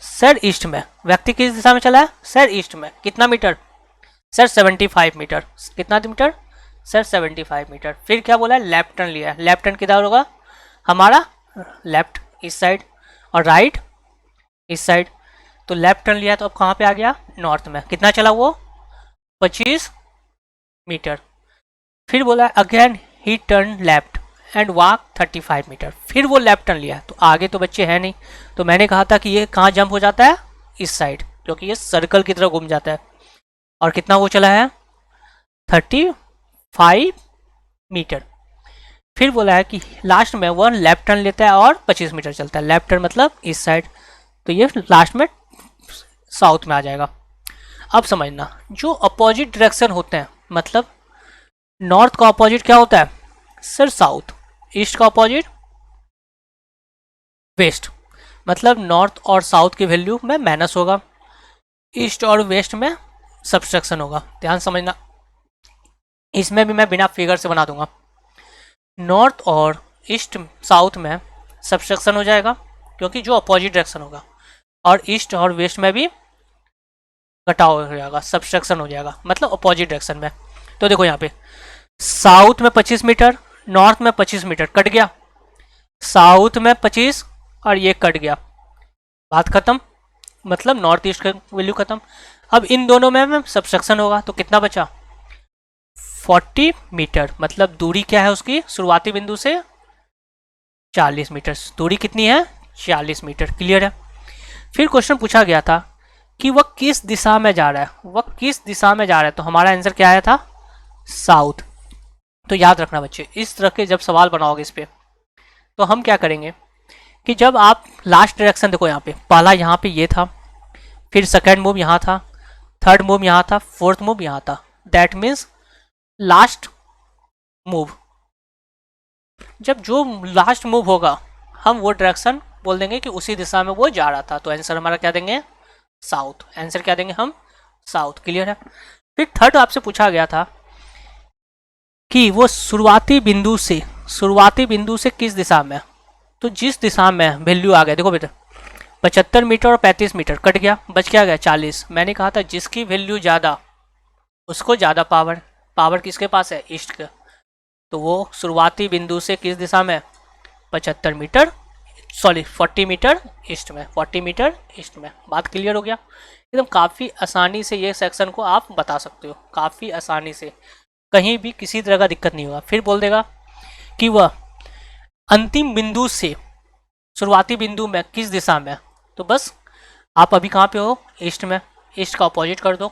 सर ईस्ट में। व्यक्ति किस दिशा में चला है, सर ईस्ट में। कितना मीटर, सर 75 मीटर। कितना मीटर, सर 75 मीटर। फिर क्या बोला है, लेफ्ट टर्न लिया है। लेफ्ट टर्न किधर होगा हमारा, लेफ्ट इस साइड और राइट इस साइड। तो लेफ्ट टर्न लिया तो अब कहाँ पे आ गया, नॉर्थ में। कितना चला वो, 25 मीटर। फिर बोला अगेन ही turn left and walk 35 metre. फिर वो लेफ्ट टर्न लिया, तो आगे तो बच्चे हैं नहीं, तो मैंने कहा था कि ये कहाँ जंप हो जाता है, इस साइड, क्योंकि ये सर्कल की तरह घूम जाता है। और कितना वो चला है, 35 मीटर। फिर बोला है कि लास्ट में वो लेफ्ट टर्न लेता है और 25 मीटर चलता है। लेफ्ट टर्न मतलब इस साइड, तो ये लास्ट में साउथ में आ जाएगा। अब समझना, जो अपोजिट डायरेक्शन होते हैं, मतलब नॉर्थ का अपोजिट क्या होता है सर, साउथ। ईस्ट का अपोजिट वेस्ट, मतलब नॉर्थ और साउथ की वैल्यू में माइनस होगा, ईस्ट और वेस्ट में सब्सट्रैक्शन होगा। ध्यान समझना, इसमें भी मैं बिना फिगर से बना दूंगा। नॉर्थ और ईस्ट साउथ में सब्सट्रैक्शन हो जाएगा, क्योंकि जो अपोजिट डायरेक्शन होगा, और ईस्ट और वेस्ट में भी घटाव हो जाएगा, सब्सट्रैक्शन हो जाएगा, मतलब अपोजिट डायरेक्शन में। तो देखो यहाँ पे साउथ में 25 मीटर, नॉर्थ में 25 मीटर, कट गया। साउथ में 25 और ये कट गया, बात खत्म, मतलब नॉर्थ ईस्ट का वैल्यू खत्म। अब इन दोनों में सब्सट्रैक्शन होगा, तो कितना बचा, 40 मीटर। मतलब दूरी क्या है उसकी, शुरुआती बिंदु से 40 मीटर। दूरी कितनी है, 40 मीटर। क्लियर है। फिर क्वेश्चन पूछा गया था कि वह किस दिशा में जा रहा है, वह किस दिशा में जा रहा है। तो हमारा आंसर क्या आया था, साउथ। तो याद रखना बच्चे, इस तरह के जब सवाल बनाओगे इस पे, तो हम क्या करेंगे कि जब आप लास्ट डायरेक्शन देखो, यहाँ पे पहला यहाँ पे ये था, फिर सेकेंड मूव यहाँ था, थर्ड मूव यहाँ था, फोर्थ मूव यहाँ था। दैट मीन्स लास्ट मूव, जब जो लास्ट मूव होगा हम वो डायरेक्शन बोल देंगे कि उसी दिशा में वो जा रहा था। तो आंसर हमारा क्या देंगे, साउथ। आंसर क्या देंगे हम, साउथ। क्लियर है। फिर थर्ड आपसे पूछा गया था कि वो शुरुआती बिंदु से किस दिशा में, तो जिस दिशा में वैल्यू आ गया, देखो बेटा 75 मीटर और 35 मीटर कट गया, बच क्या गया 40। मैंने कहा था जिसकी वैल्यू ज़्यादा उसको ज़्यादा पावर, पावर किसके पास है, ईस्ट का। तो वो शुरुआती बिंदु से किस दिशा में, 75 मीटर, सॉरी 40 मीटर ईस्ट में, 40 मीटर ईस्ट में। बात क्लियर हो गया एकदम। काफ़ी आसानी से ये सेक्शन को आप बता सकते हो, काफ़ी आसानी से, कहीं भी किसी तरह का दिक्कत नहीं होगा। फिर बोल देगा कि वह अंतिम बिंदु से शुरुआती बिंदु में किस दिशा में, तो बस आप अभी कहाँ पे हो, ईस्ट में, ईस्ट का अपोजिट कर दो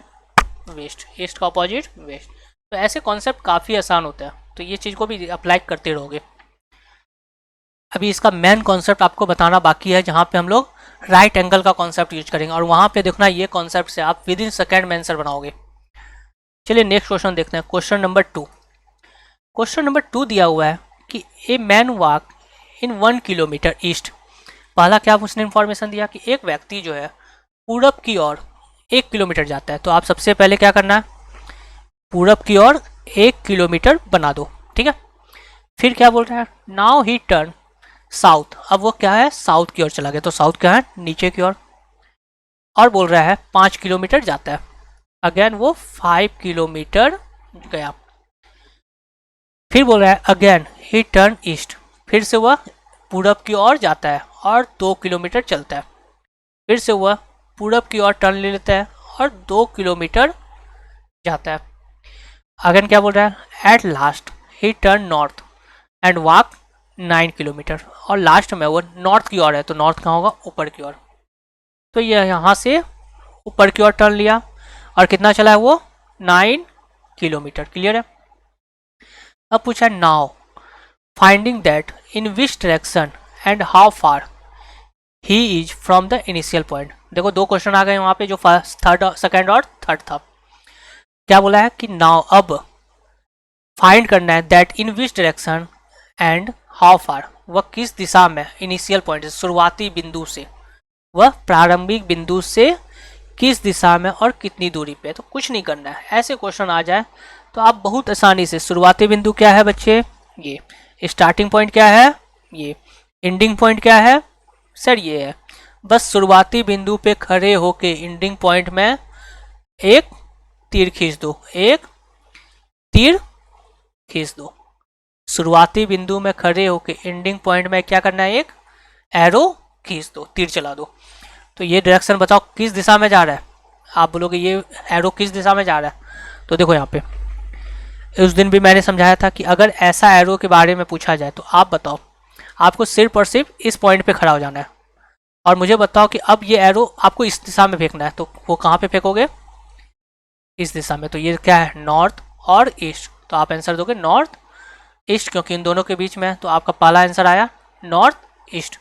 वेस्ट, ईस्ट का अपोजिट वेस्ट। तो ऐसे कॉन्सेप्ट काफ़ी आसान होता है, तो ये चीज़ को भी अप्लाई करते रहोगे। अभी इसका मेन कॉन्सेप्ट आपको बताना बाकी है, जहाँ पे हम लोग राइट एंगल का कॉन्सेप्ट यूज करेंगे, और वहाँ पे देखना ये कॉन्सेप्ट से आप विद इन सेकेंड में आंसर बनाओगे। चलिए नेक्स्ट क्वेश्चन देखते हैं, क्वेश्चन नंबर 2। क्वेश्चन नंबर 2 दिया हुआ है कि a man walk in 1 kilometre east. पहला क्या उसने इंफॉर्मेशन दिया कि एक व्यक्ति जो है पूरब की ओर 1 किलोमीटर जाता है। तो आप सबसे पहले क्या करना है, पूरब की ओर 1 किलोमीटर बना दो, ठीक है। फिर क्या बोल रहा है, नाउ ही टर्न साउथ। अब वो क्या है, साउथ की ओर चला गया, तो साउथ क्या है, नीचे की ओर। और बोल रहा है 5 किलोमीटर जाता है, अगेन वो 5 किलोमीटर गया। फिर बोल रहा है अगेन ही टर्न ईस्ट, फिर से वह पूरब की ओर जाता है और 2 किलोमीटर चलता है। फिर से वह पूरब की ओर टर्न ले लेता है और 2 किलोमीटर जाता है। अगेन क्या बोल रहा है, at last he turn north and walk 9 kilometre, और लास्ट में वो नॉर्थ की ओर है, तो नॉर्थ कहाँ होगा, ऊपर की ओर। तो ये यहाँ से ऊपर की ओर टर्न लिया और कितना चला है वो, 9 किलोमीटर। क्लियर है। अब पूछा now finding that in which direction and how far he is from the initial point. देखो दो क्वेश्चन आ गए वहाँ पे, जो फर्स्ट थर्ड सेकेंड और थर्ड था। क्या बोला है कि नाउ अब फाइंड करना है that in which direction and how फार, वह किस दिशा में, इनिशियल पॉइंट शुरुआती बिंदु से, वह प्रारंभिक बिंदु से किस दिशा में और कितनी दूरी पे। तो कुछ नहीं करना है, ऐसे क्वेश्चन आ जाए तो आप बहुत आसानी से, शुरुआती बिंदु क्या है बच्चे, ये स्टार्टिंग पॉइंट क्या है, ये एंडिंग पॉइंट क्या है सर, ये है। बस शुरुआती बिंदु पे खड़े होके एंडिंग पॉइंट में एक तीर खींच दो, एक तीर खींच दो। शुरुआती बिंदु में खड़े होके एंडिंग पॉइंट में क्या करना है, एक एरो खींच दो, तीर चला दो। तो ये डायरेक्शन बताओ किस दिशा में जा रहा है। आप बोलोगे ये एरो किस दिशा में जा रहा है, तो देखो यहाँ पे उस दिन भी मैंने समझाया था कि अगर ऐसा एरो के बारे में पूछा जाए तो आप बताओ, आपको सिर्फ और सिर्फ इस पॉइंट पे खड़ा हो जाना है और मुझे बताओ कि अब ये एरो आपको इस दिशा में फेंकना है, तो वो कहाँ पे फेंकोगे, इस दिशा में। तो ये क्या है, नॉर्थ और ईस्ट, तो आप आंसर दोगे नॉर्थ ईस्ट, क्योंकि इन दोनों के बीच में है। तो आपका पहला आंसर आया नॉर्थ ईस्ट।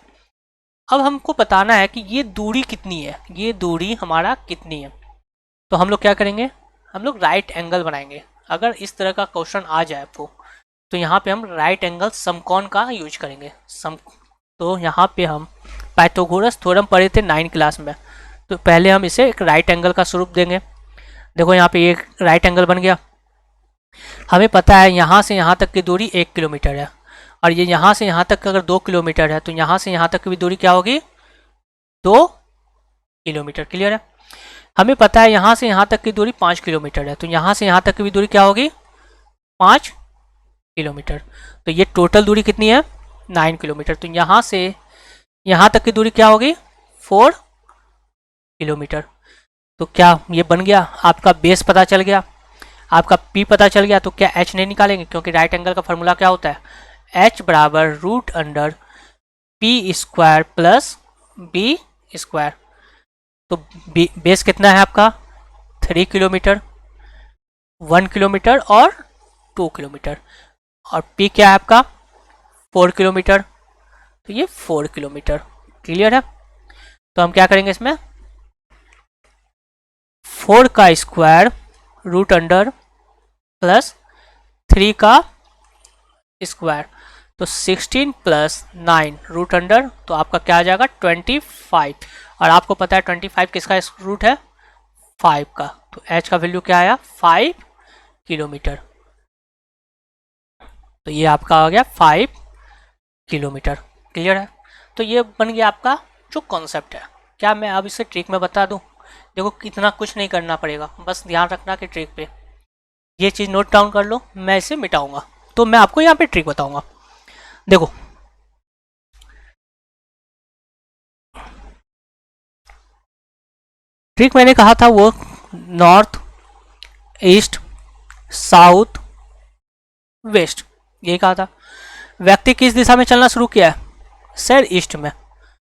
अब हमको बताना है कि ये दूरी कितनी है, ये दूरी हमारा कितनी है। तो हम लोग क्या करेंगे, हम लोग राइट एंगल बनाएंगे। अगर इस तरह का क्वेश्चन आ जाए आपको, तो यहाँ पे हम राइट एंगल समकोण का यूज करेंगे। तो यहाँ पे हम पाइथागोरस थ्योरम पढ़े थे 9 क्लास में, तो पहले हम इसे एक राइट एंगल का स्वरूप देंगे। देखो यहाँ पे ये राइट एंगल बन गया। हमें पता है यहाँ से यहाँ तक की दूरी 1 किलोमीटर है, और ये यहाँ से यहाँ तक अगर 2 किलोमीटर है, तो यहाँ से यहाँ तक की भी दूरी क्या होगी, 2 किलोमीटर। क्लियर है। हमें पता है यहाँ से यहाँ तक की दूरी 5 किलोमीटर है, तो यहाँ से यहाँ तक की भी दूरी क्या होगी, 5 किलोमीटर। तो ये टोटल दूरी कितनी है, 9 किलोमीटर। तो यहाँ से यहाँ तक की दूरी क्या होगी, 4 किलोमीटर। तो क्या ये बन गया, आपका बेस पता चल गया, आपका P पता चल गया। तो क्या H नहीं निकालेंगे, क्योंकि राइट एंगल का फॉर्मूला क्या होता है, H बराबर √P² प्लस B²। तो बेस कितना है आपका, 3 किलोमीटर, 1 किलोमीटर और 2 किलोमीटर, और P क्या है आपका 4 किलोमीटर, तो ये 4 किलोमीटर। क्लियर है। तो हम क्या करेंगे इसमें, 4 का स्क्वायर √ प्लस 3 का स्क्वायर, तो 16 प्लस 9 √, तो आपका क्या आ जाएगा 25। और आपको पता है 25 किसका रूट है, 5 का। तो H का वैल्यू क्या आया, 5 किलोमीटर। तो ये आपका आ गया 5 किलोमीटर। क्लियर है। तो ये बन गया आपका जो कॉन्सेप्ट है। क्या मैं अब इसे ट्रिक में बता दूं? देखो कितना कुछ नहीं करना पड़ेगा, बस ध्यान रखना कि ट्रिक पे ये चीज़ नोट डाउन कर लो, मैं इसे मिटाऊंगा तो मैं आपको यहाँ पे ट्रिक बताऊंगा। देखो ट्रिक मैंने कहा था वो नॉर्थ ईस्ट साउथ वेस्ट, यही कहा था। व्यक्ति किस दिशा में चलना शुरू किया है? सर ईस्ट में।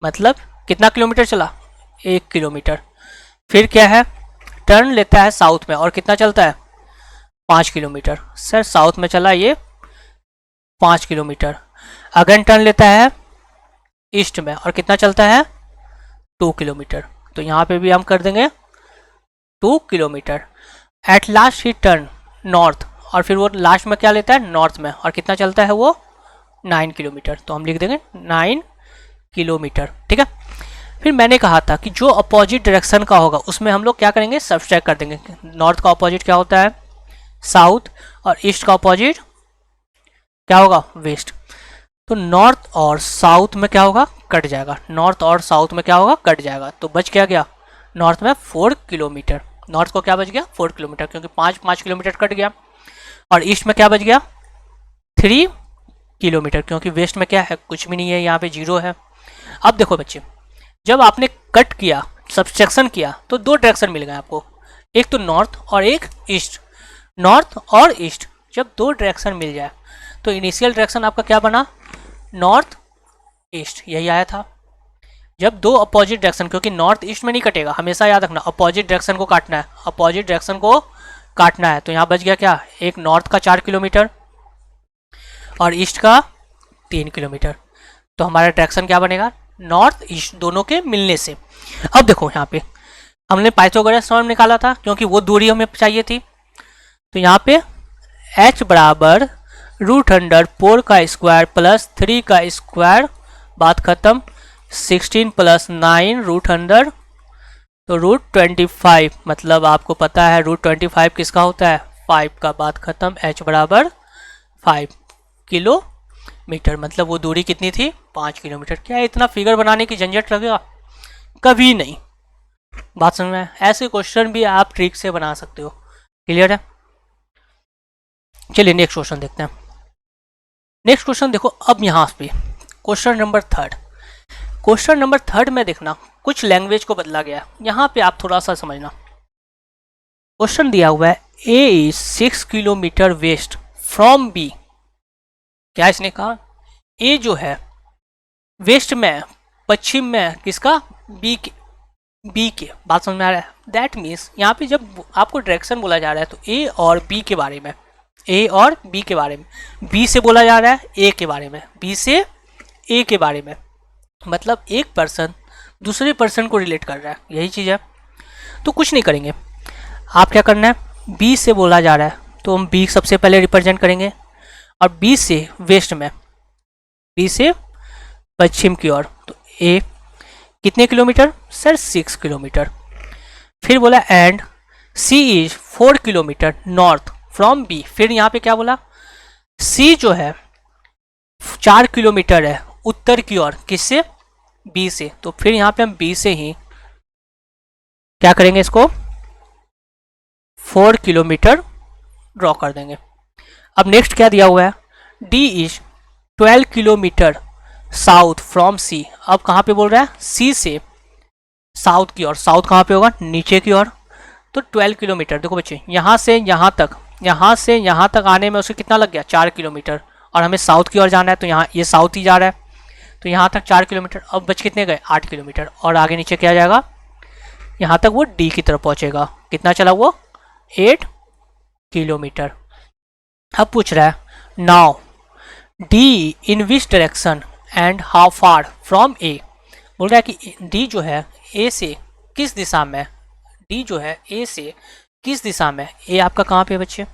मतलब कितना किलोमीटर चला? 1 किलोमीटर। फिर क्या है? टर्न लेता है साउथ में और कितना चलता है? 5 किलोमीटर। सर साउथ में चला ये 5 किलोमीटर। अगेन टर्न लेता है ईस्ट में और कितना चलता है? 2 किलोमीटर। तो यहाँ पे भी हम कर देंगे 2 kilometre. At last he turn north और फिर वो लास्ट में क्या लेता है? नॉर्थ में, और कितना चलता है वो? 9 किलोमीटर। तो हम लिख देंगे 9 किलोमीटर। ठीक है। फिर मैंने कहा था कि जो अपोजिट डायरेक्शन का होगा उसमें हम लोग क्या करेंगे? सब्सट्रैक्ट कर देंगे। नॉर्थ का अपोजिट क्या होता है? साउथ। और ईस्ट का अपोजिट क्या होगा? वेस्ट। तो नॉर्थ और साउथ में क्या होगा? कट जाएगा। नॉर्थ और साउथ में क्या होगा? कट जाएगा। तो बच क्या गया? नॉर्थ में 4 किलोमीटर। नॉर्थ को क्या बच गया? 4 किलोमीटर, क्योंकि 5 किलोमीटर कट गया। और ईस्ट में क्या बच गया? 3 किलोमीटर, क्योंकि वेस्ट में क्या है? कुछ भी नहीं है, यहाँ पे 0 है। अब देखो बच्चे, जब आपने कट किया, सब्सट्रैक्शन किया, तो 2 डायरेक्शन मिल गए आपको, एक तो नॉर्थ और एक ईस्ट। नॉर्थ और ईस्ट जब 2 डायरेक्शन मिल जाए तो इनिशियल डायरेक्शन आपका क्या बना? नॉर्थ ईस्ट, यही आया था। जब 2 अपोजिट डायरेक्शन, क्योंकि नॉर्थ ईस्ट में नहीं कटेगा, हमेशा याद रखना अपोजिट डायरेक्शन को काटना है, अपोजिट डायरेक्शन को काटना है। तो यहाँ बच गया क्या? एक नॉर्थ का 4 किलोमीटर और ईस्ट का 3 किलोमीटर। तो हमारा डायरेक्शन क्या बनेगा? नॉर्थ ईस्ट दोनों के मिलने से। अब देखो यहाँ पे हमने पाइथागोरस थ्योरम निकाला था, क्योंकि वो दूरी हमें चाहिए थी। तो यहाँ पे h बराबर √4 का स्क्वायर प्लस 3 का स्क्वायर, बात खत्म। 16 प्लस 9 √100, तो √25। मतलब आपको पता है √25 किसका होता है? 5 का, बात खत्म। h बराबर 5 किलोमीटर। मतलब वो दूरी कितनी थी? 5 किलोमीटर। क्या इतना फिगर बनाने की झंझट लगेगा? कभी नहीं। बात समझ में? ऐसे क्वेश्चन भी आप ट्रिक से बना सकते हो। क्लियर है? चलिए नेक्स्ट क्वेश्चन देखते हैं। नेक्स्ट क्वेश्चन देखो, अब यहाँ पे क्वेश्चन नंबर 3। क्वेश्चन नंबर 3 में देखना कुछ लैंग्वेज को बदला गया है, यहाँ पे आप थोड़ा सा समझना। क्वेश्चन दिया हुआ है A is 6 kilometre west from B. क्या इसने कहा? ए जो है वेस्ट में, पश्चिम में, किसका? बी के। बी के। बात समझ में आ रहा है? दैट मीन्स यहाँ पे जब आपको डायरेक्शन बोला जा रहा है तो ए और बी के बारे में, ए और बी के बारे में, बी से बोला जा रहा है ए के बारे में, बी से ए के बारे में। मतलब एक पर्सन दूसरे पर्सन को रिलेट कर रहा है, यही चीज़ है। तो कुछ नहीं करेंगे, आप क्या करना है? बी से बोला जा रहा है तो हम बी सबसे पहले रिप्रेजेंट करेंगे, और बी से वेस्ट में, बी से पश्चिम की ओर, तो ए कितने किलोमीटर? Sir 6 kilometre. फिर बोला and C is 4 kilometre north from B. फिर यहाँ पे क्या बोला? सी जो है 4 किलोमीटर है उत्तर की ओर, किससे? बी से। तो फिर यहाँ पे हम बी से ही क्या करेंगे? इसको 4 किलोमीटर ड्रॉ कर देंगे। अब नेक्स्ट क्या दिया हुआ है? D is 12 kilometre south from C. अब कहाँ पे बोल रहा है? सी से साउथ की ओर। साउथ कहाँ पे होगा? नीचे की ओर। तो 12 किलोमीटर। देखो बच्चे, यहाँ से यहाँ तक, यहाँ से यहाँ तक आने में उसे कितना लग गया? 4 किलोमीटर। और हमें साउथ की ओर जाना है तो यहाँ ये साउथ ही जा रहा है, तो यहाँ तक 4 किलोमीटर। अब बच कितने गए? 8 किलोमीटर। और आगे नीचे क्या जाएगा? यहाँ तक वो डी की तरफ पहुँचेगा। कितना चला वो? 8 किलोमीटर। अब पूछ रहा है now D in which direction and how far from A. बोल रहा है कि डी जो है ए से किस दिशा में, डी जो है ए से किस दिशा में। ए आपका कहाँ पे है बच्चे?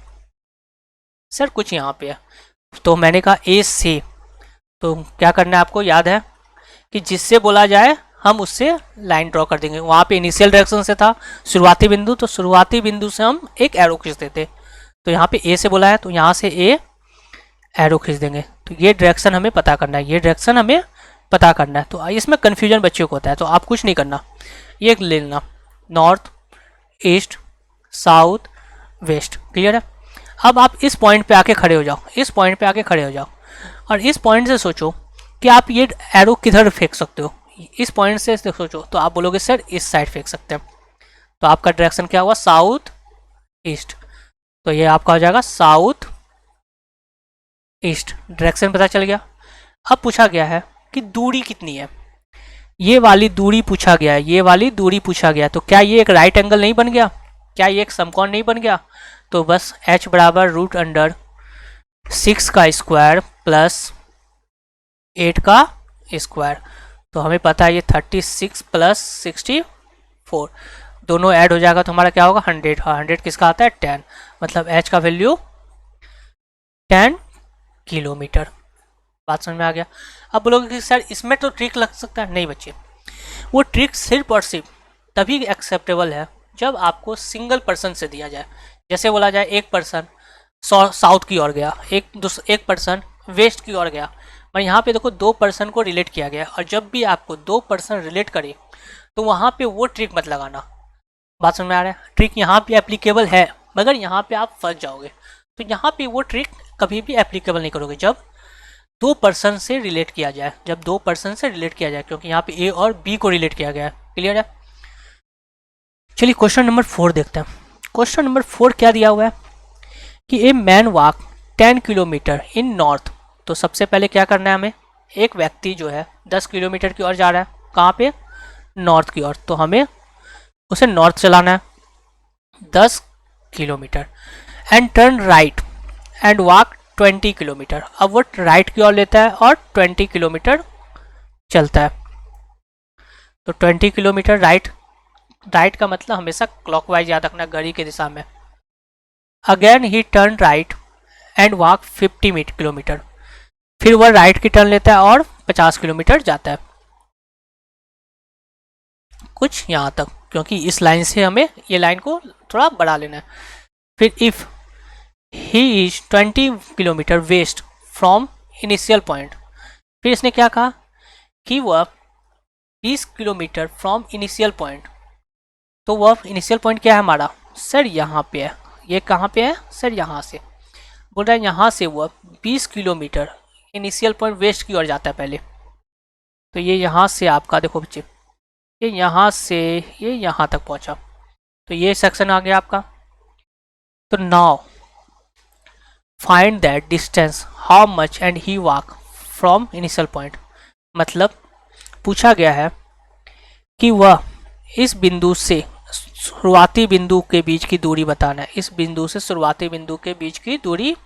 सर कुछ यहाँ पे है। तो मैंने कहा ए से, तो क्या करना है आपको? याद है कि जिससे बोला जाए हम उससे लाइन ड्रॉ कर देंगे। वहाँ पे इनिशियल डायरेक्शन से था शुरुआती बिंदु, तो शुरुआती बिंदु से हम एक एरो खींच देते। तो यहाँ पे ए से बोला है तो यहाँ से ए एरो खींच देंगे। तो ये डायरेक्शन हमें पता करना है, ये डायरेक्शन हमें पता करना है। तो इसमें कन्फ्यूजन बच्चों को होता है, तो आप कुछ नहीं करना, ये ले लेना north, east, south, west. Clear है। अब आप इस पॉइंट पे आके खड़े हो जाओ, इस पॉइंट पे आके खड़े हो जाओ और इस पॉइंट से सोचो कि आप ये एरो किधर फेंक सकते हो। इस पॉइंट से सोचो तो आप बोलोगे सर इस साइड फेंक सकते हैं। तो आपका डायरेक्शन क्या हुआ, साउथ ईस्ट। तो ये आपका हो जाएगा साउथ ईस्ट, डायरेक्शन पता चल गया। अब पूछा गया है कि दूरी कितनी है, ये वाली दूरी पूछा गया है, ये वाली दूरी पूछा गया। तो क्या ये एक राइट एंगल नहीं बन गया, क्या ये एक समकोण नहीं बन गया। तो बस h बराबर √6 का स्क्वायर प्लस 8 का स्क्वायर। तो हमें पता है ये 36 प्लस 64 दोनों ऐड हो जाएगा तो हमारा क्या होगा 100। हाँ 100 किसका आता है 10, मतलब h का वैल्यू 10 किलोमीटर। बात समझ में आ गया। अब बोलोगे कि सर इसमें तो ट्रिक लग सकता है। नहीं बच्चे, वो ट्रिक सिर्फ और सिर्फ तभी एक्सेप्टेबल है जब आपको सिंगल पर्सन से दिया जाए। जैसे बोला जाए एक पर्सन साउथ की ओर गया, एक पर्सन वेस्ट की ओर गया। और यहाँ पे देखो 2 पर्सन को रिलेट किया गया, और जब भी आपको 2 पर्सन रिलेट करे तो वहाँ पे वो ट्रिक मत लगाना। बात समझ में आ रहा है। ट्रिक यहाँ पे एप्लीकेबल है, मगर यहाँ पे आप फंस जाओगे। तो यहाँ पे वो ट्रिक कभी भी एप्लीकेबल नहीं करोगे जब 2 पर्सन से रिलेट किया जाए, जब 2 पर्सन से रिलेट किया जाए, क्योंकि यहाँ पे ए और बी को रिलेट किया गया है। क्लियर है। चलिए क्वेश्चन नंबर 4 देखते हैं। क्वेश्चन नंबर 4 क्या दिया हुआ है कि a man walk 10 kilometre in north. तो सबसे पहले क्या करना है हमें, एक व्यक्ति जो है 10 किलोमीटर की ओर जा रहा है, कहाँ पे, नॉर्थ की ओर। तो हमें उसे नॉर्थ चलाना है 10 kilometre and turn right and walk 20 kilometre. अब वो राइट की ओर लेता है और 20 किलोमीटर चलता है। तो 20 किलोमीटर राइट का मतलब हमेशा क्लॉकवाइज याद रखना, घड़ी की दिशा में। अगेन ही turn right and walk 50 kilometre. फिर वह राइट की टर्न लेता है और 50 किलोमीटर जाता है, कुछ यहाँ तक, क्योंकि इस लाइन से हमें ये लाइन को थोड़ा बढ़ा लेना है। फिर if he is 20 kilometre west from initial point. फिर इसने क्या कहा कि वह 20 किलोमीटर फ्रॉम इनिशियल पॉइंट। तो वह इनिशियल पॉइंट क्या है हमारा, सर यहाँ पे है। ये कहाँ पे है सर, यहाँ से। बोल रहा है यहाँ से वह 20 किलोमीटर इनिशियल पॉइंट वेस्ट की ओर जाता है पहले। तो ये यहाँ से आपका देखो बच्चे, ये यहाँ से ये यहाँ तक पहुँचा। तो ये सेक्शन आ गया आपका। तो now find that distance how much and he walk from initial point. मतलब पूछा गया है कि वह इस बिंदु से शुरुआती बिंदु के बीच की दूरी बताना है, इस बिंदु से शुरुआती बिंदु के बीच की दूरी